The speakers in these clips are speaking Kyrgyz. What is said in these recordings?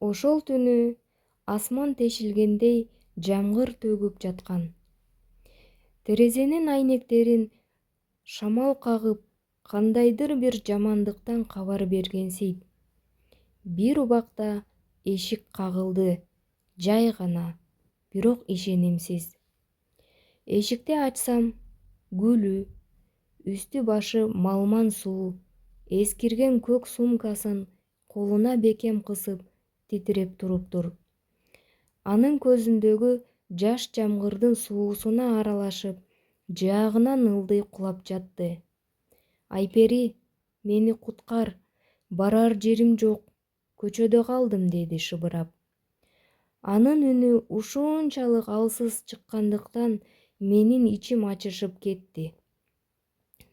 Ошол түнү асман тешилгендей жамгыр төгүп жаткан. Терезенин айнектерин шамал кагып, кандайдыр бир жамандыктан кабар бергенсейт. Бир убакта эшик кагылды, жай гана, бирок ишенимсиз. Эшикти ачсам, Гүлү, үстү башы малман суу, эскирген көк сумкасын колуна бекем кысып, титиреп туруптур. Анын көзүндөгү жаш жамгырдын суусуна аралашып, жаагынан ылдый кулап жатты. «Айпери, мени куткар, барар жерим жок, көчөдө калдым», — деди шыбырап. Анын үнү ушунчалык алсыз чыккандыктан менин ичим ачышып кетти.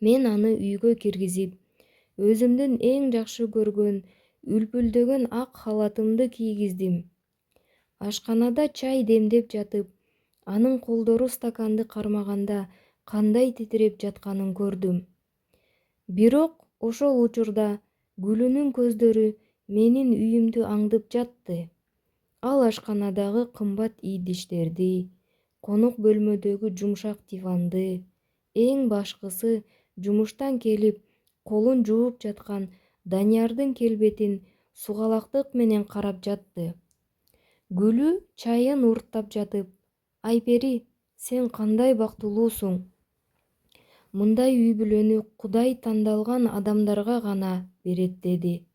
Мен аны үйгө киргизип, өзүмдүн эң жакшы көргөн үлпүлдөгөн ак халатымды кийгиздим. Ашканада чай демдеп жатып, анын колдору стаканды кармаганда кандай титиреп жатканын көрдүм. Бирок ошол учурда Гүлүнүн көздөрү менин үйүмдү аңдып жатты. Ал ашканадагы кымбат идиштерди, конок бөлмөдөгү жумшак диванды, эң башкысы жумуштан келип колун жууп жаткан Даниярдын келбетин сугалактык менен карап жатты. Гүлү чайын урттап жатып: «Айпери, сен кандай бактылуусуң. Мындай үй бүлөнү Кудай тандалган адамдарга гана берет», — деди.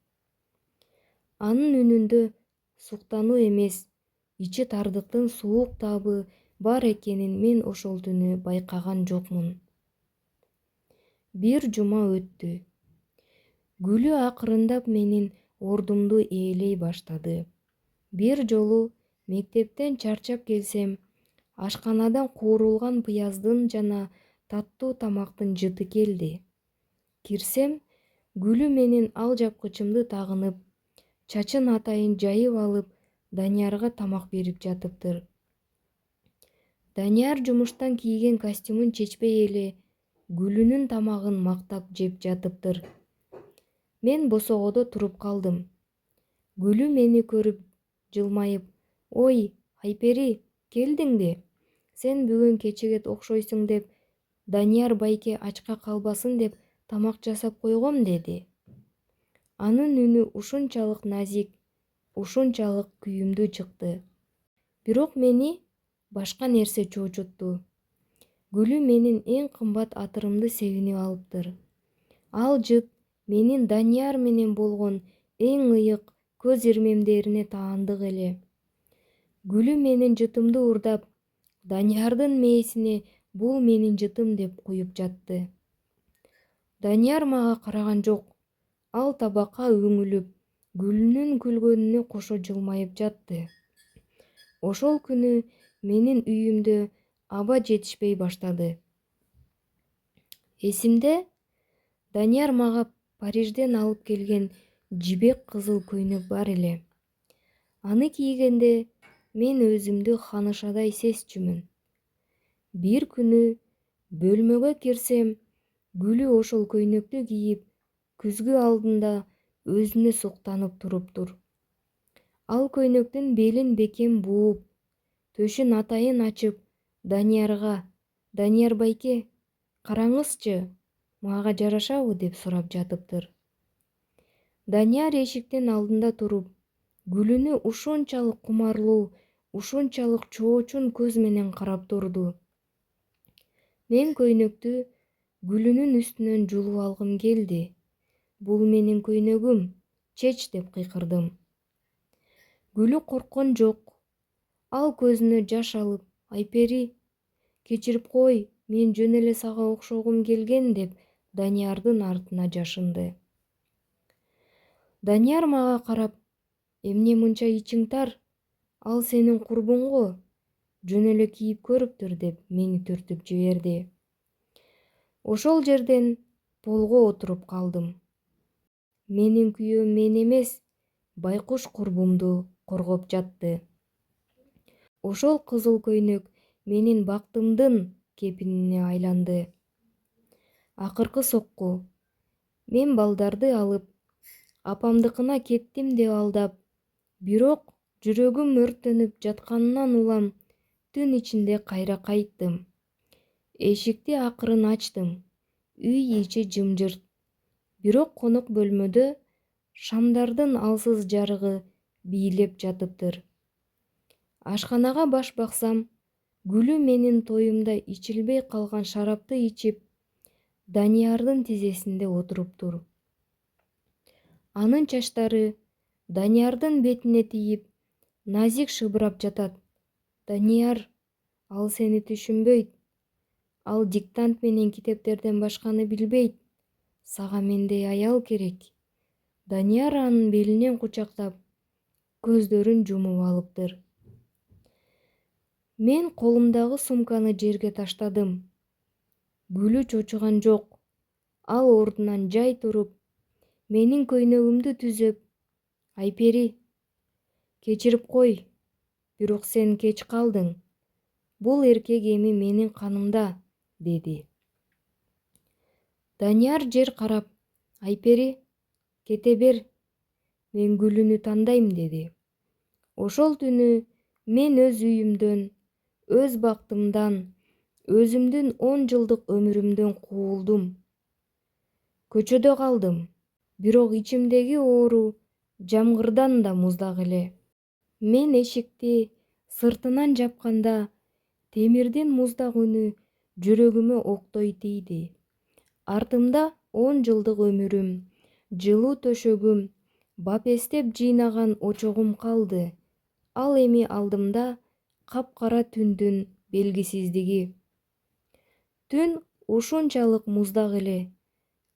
Анын үнүндө суктануу эмес, ичи тардыктын суук табы бар экенин мен ошол түнү байкаган жокмун. Бир жума өттү. Гүлү акырындап менин ордумду ээлей баштады. Бир жолу мектептен чарчап келсем, ашканадан куурулган пыяздын жана таттуу тамактын жыты келди. Кирсем, Гүлү менин ал жапкычымды тагынып, чачын атайын жайып алып, Даниярга тамак берип жатыптыр. Данияр жумуштан кийген костюмун чечпей эле Гүлүнүн тамагын мактап жеп жатыптыр. Мен босогодо туруп калдым. Гүлү мени көрүп жылмайып: «Ой, Айпери, келдиңби? Сен бүгүн кечегет окшойсуң деп, Данияр байке ачка калбасын деп тамак жасап койгом», — деди. Анын үнү ушунчалык назик, ушунчалык күйүмдүү чыкты. Бирок мени башка нерсе чоочутту. Гүлү менин эң кымбат атырымды себинип алыптыр. Ал жыт менин Данияр менен болгон эң ыйык көз ирмемдерине таандык эле. Гүлү менин жытымды урдап, Даниярдын мээсине бул менин жытым деп куюп жатты. Данияр мага караган жок. Ал табакка үңүлүп, Гүлүнүн күлгөнүнө кошо жылмайып жатты. Ошол күнү менин үйүмдө аба жетишпей баштады. Эсимде, Данияр мага Парижден алып келген жибек кызыл көйнөк бар эле. Аны кийгенде мен өзүмдү ханышадай сезчүмүн. Бир күнү бөлмөгө кирсем, Гүлү ошол көйнөктү кийип, күзгү алдында өзүнө суктанып туруптур. Ал көйнөктүн белин бекем бууп, төшүн атайын ачып, Даниярга: «Данияр байке, караңызчы, мага жарашабы?» — деп сурап жатыптыр. Данияр эшиктин алдында туруп, Гүлүнү ушунчалык кумарлуу, ушунчалык чоочун көз менен карап турду. Мен көйнөктү Гүлүнүн үстүнөн жулуп алгым келди. «Бул менин көйнөгүм, чеч», — деп кыйкырдым. Гүлү корккон жок. Ал көзүнө жаш алып: «Айпери, кечирип кой, мен жөн эле сага окшогум келген», — деп Даниярдын артына жашынды. Данияр мага карап: «Эмне мынча ичиң тар? Ал сенин курбуң го. Жөн эле кийип көрүптүр», — деп мени түртүп жиберди. Ошол жерден полго отуруп калдым. Менин күйөөм мен эмес, байкуш курбумду коргоп жатты. Ошол кызыл көйнөк менин бактымдын кепинине айланды. Акыркы сокку. Мен балдарды алып, апамдыкына кеттим деп алдап, Бирок жүрөгүм өрттөнүп жатканынан улам түн ичинде кайра кайттым. Эшикти акырын ачтым. Үй ичи жымжырт. Бирок конок бөлмөдө шамдардын алсыз жарыгы бийлеп жатыптыр. Ашканага баш баксам, Гүлү менин тоюмда ичилбей калган шарапты ичип, Даниярдын тизесинде отуруптур. Анын чачтары Даниярдын бетине тийип, назик шыбырап жатат. Данияр, ал сени түшүнбөйт. Ал диктант менен китептерден башканы билбейт. Сага мендей аял керек. Данияр анын белинен кучактап, көздөрүн жумуп алыптыр. Мен колумдагы сумканы жерге таштадым. Гүлү чочуган жок. Ал ордунан жай туруп, менин көйнөгүмдү түзөп, Айпери, кечирип кой, бирок сен кеч калдың. Бул эркек эми менин канымда, деди. Данияр жер карап, Айпери, кете бер, мен Гүлүнү тандайм, деди. Ошол түнү мен өз үйүмдөн, өз бактымдан, өзүмдүн 10 жылдык өмүрүмдөн куулдум. Көчөдө калдым, бирок ичимдеги оору жамгырдан да муздак эле. Мен эшикти сыртынан жапканда, темирдин муздак үнү жүрөгүмө октой тийди. Артымда 10 жылдык өмүрүм, жылуу төшөгүм, бапестеп жыйнаган очогум калды. Ал эми алдымда капкара түндүн белгисиздиги. Түн ушунчалык муздак эле.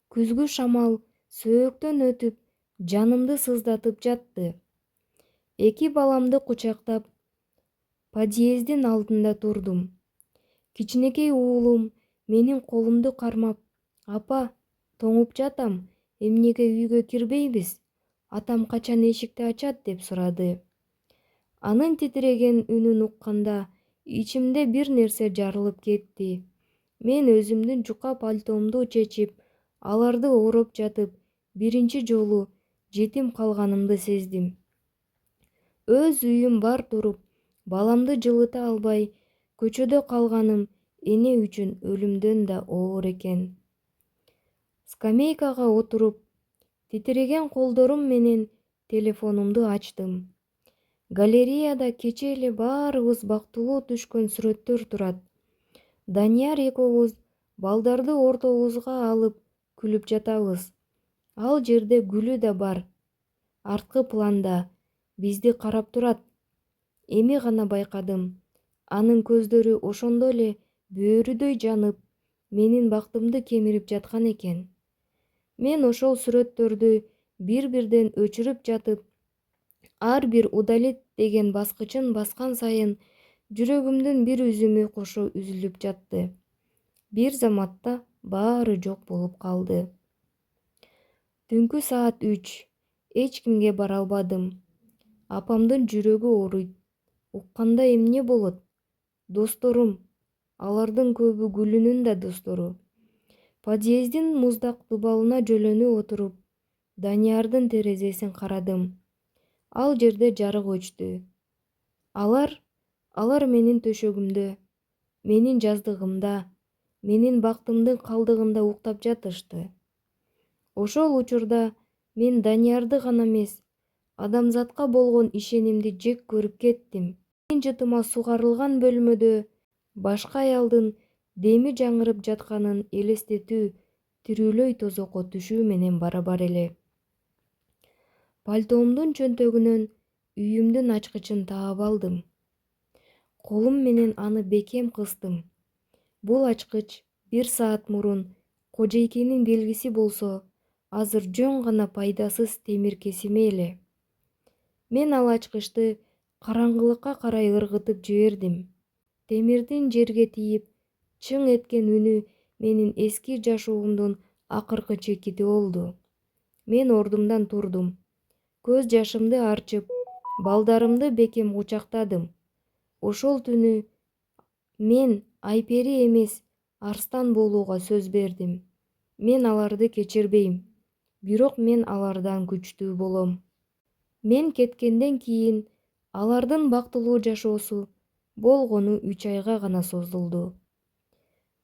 Күзгү шамал сөөктөн өтүп, жанымды сыздатып жатты. Эки баламды кучактап, подъездин алдында турдум. Кичинекей уулум менин колумду кармап, апа, тоңуп жатам, эмнеге үйгө кирбейбиз? Атам качан эшикти ачат, деп сурады. Анын титиреген үнүн укканда ичимде бир нерсе жарылып кетти. Мен өзүмдүн жука пальтомду чечип, аларды ороп жатып, биринчи жолу жетим калганымды сездим. Өз үйүм бар туруп, баламды жылыта албай, көчөдө калганым эне үчүн өлүмдөн да оор экен. Скамейкага отуруп, титиреген колдорум менен телефонумду ачтым. Галереяда кече эле баарыбыз бактылуу түшкөн сүрөттөр турат. Данияр экөөбүз балдарды ортобузга алып күлүп жатабыз. Ал жерде Гүлү да бар. Арткы планда бизди карап турат. Эми гана байкадым. Анын көздөрү ошондо эле бөөрүдөй жанып, менин бактымды кемирип жаткан экен. Мен ошол сүрөттөрдү бир-бирден өчүрүп жатып, ар бир удалить деген баскычын баскан сайын жүрөгүмдүн бир үзүмү кошо үзүлүп жатты. Бир заматта баары жок болуп калды. Түнкү саат 3. Эч кимге бара албадым. Апамдын жүрөгү ооруйт. Укканда эмне болот? Досторум, алардын көбү Гүлүнүн да достору. Подъездин муздак дубалына жөлөнүп отуруп, Даниярдын терезесин карадым. Ал жерде жарык өчтү. Алар менин төшөгүмдө, менин жаздыгымда, менин бактымдын калдыгында уктап жатышты. Ошол учурда мен Даниярды гана эмес, адамзатка болгон ишенимди жек көрүп кеттим. Менин жытыма сугарылган бөлмөдө башка аялдын деми жаңырып жатканын элестетүү тирүүлөй тозокко түшүү менен барабар эле. Пальтоомдун чөнтөгүнөн үйүмдүн ачкычын таап алдым. Колум менен аны бекем кыстым. Бул ачкыч 1 саат мурун кожойкенин белгиси болсо, азыр жөн гана пайдасыз темир кесими эле. Мен ал ачкычты караңгылыкка карай ыргытып жибердим. Темирдин жерге тийип, чың эткен үнү менин эски жашоомдун акыркы чекити болду. Мен ордумдан турдум. Көз жашымды арчып, балдарымды бекем кучактадым. Ошол түнү мен Айпери эмес, Арстан болууга сөз бердим. Мен аларды кечирбейм, бирок мен алардан күчтүү болом. Мен кеткенден кийин алардын бактылуу жашоосу болгону 3 айга гана созулду.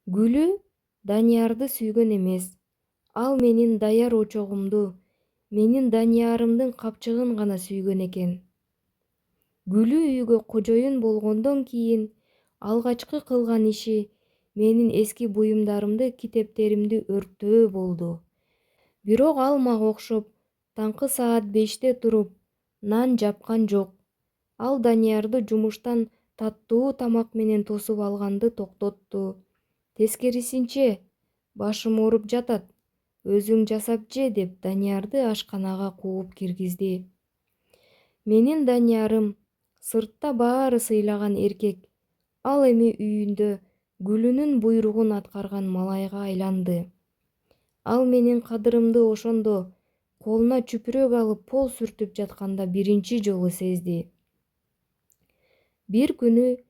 Гүлү Даниярды сүйгөн эмес. Ал менин даяр очогумду, менин Даниярымдын капчыгын гана сүйгөн экен. Гүлү үйгө кожоюн болгондон кийин алгачкы кылган иши менин эски буюмдарымды, китептеримди өрттөө болду. Бирок ал мага окшоп таңкы саат 5-те туруп нан жапкан жок. Ал Даниярды жумуштан таттуу тамак менен тосуп алганды токтотту. Тескерисинче, башым ооруп жатат, өзүң жасап же деп Даниярды ашканага кууп киргизди. Менин Даниярым сыртта баары сыйлаган эркек, ал эми үйүндө Гүлүнүн буйругун аткарган малайга айланды. Ал менин кадырымды ошондо колуна чүпүрөк алып пол сүртүп жатканда биринчи жолу сезди. Бир күнү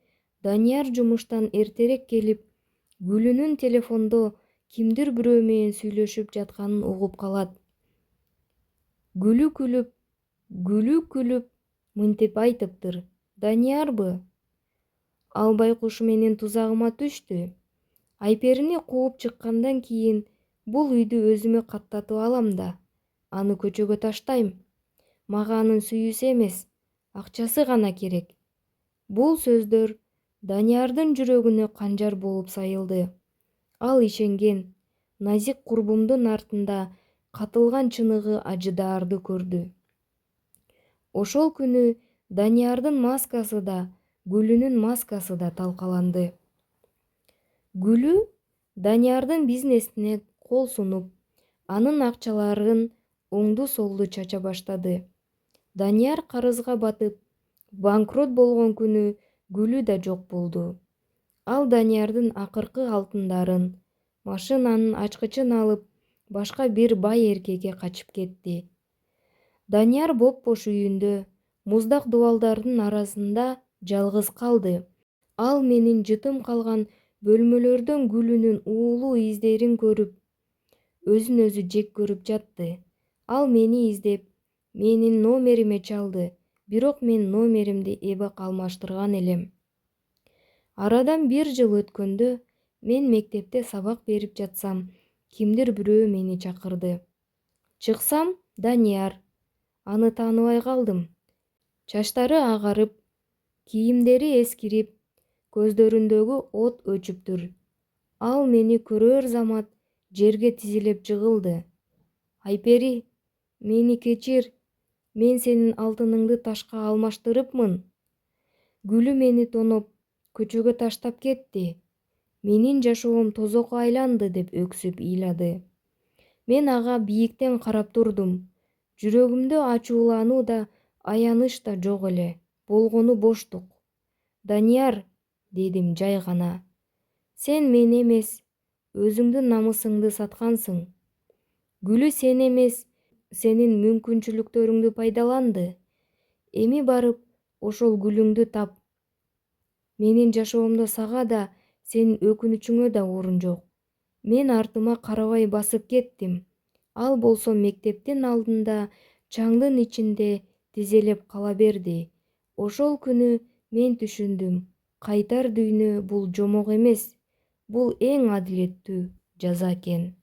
Данияр жумуштан эртерээк келип, Гүлүнүн телефондо кимдир бирөө менен сүйлөшүп жатканын угуп калат. Гүлү күлүп мынтип айтыптыр: "Даниярбы? Ал байкуш менин тузагыма түштү. Айперини кууп чыккандан кийин бул үйдү өзүмө каттатып алам да, аны көчөгө таштайм. Мага анын сүйүүсү эмес, акчасы гана керек." Бул сөздөр Даниярдын жүрөгүнө канжар болуп сайылды. Ал ишенген, назик курбумдун артында катылган чыныгы ажыдаарды көрдү. Ошол күнү Даниярдын маскасы да, Гүлүнүн маскасы да талкаланды. Гүлү Даниярдын бизнесине кол сунуп, анын акчаларын оңду солду чача баштады. Данияр карызга батып, банкрот болгон күнү Гүлү да жок болду. Ал Даниярдын акыркы алтындарын, машинанын ачкычын алып, башка бир бай эркекке качып кетти. Данияр бопбош үйүндө, муздак дубалдардын арасында жалгыз калды. Ал менин жытым калган бөлмөлөрдөн Гүлүнүн уулуу издерин көрүп, өзүн өзү жек көрүп жатты. Ал мени издеп, менин номериме чалды, бирок мен номеримди эбак алмаштырган элем. Арадан 1 жыл өткөндө, мен мектепте сабак берип жатсам, кимдир бирөө мени чакырды. Чыксам, Данияр. Аны тааныбай калдым. Чачтары агарып, кийимдери эскирип, көздөрүндөгү от өчүптүр. Ал мени көрөр замат жерге тизилеп жыгылды. "Айпери, мени кечир, мен сенин алтыныңды ташка алмаштырыпмын. Гүлү мени тоноп, көчөгө таштап кетти. Менин жашоом тозокко айланды" деп өксүп ыйлады. Мен ага бийиктен карап турдум. Жүрөгүмдө ачуулануу да, аяныч да жок эле. Болгону боштук. "Данияр", дедим жай гана. "Сен мени эмес, өзүңдүн намысыңды саткансың. Гүлү сени эмес, сенин мүмкүнчүлүктөрүңдү пайдаланды. Эми барып, ошол гүлүңдү тап. Менин жашоомдо сага да, сенин өкүнүчүңө да орун жок." Мен артыма карабай басып кеттим. Ал болсо мектептин алдында чаңдын ичинде тизелеп кала берди. Ошол күнү мен түшүндүм, кайтар дүйнө бул жомок эмес, бул эң адилеттүү жаза экен.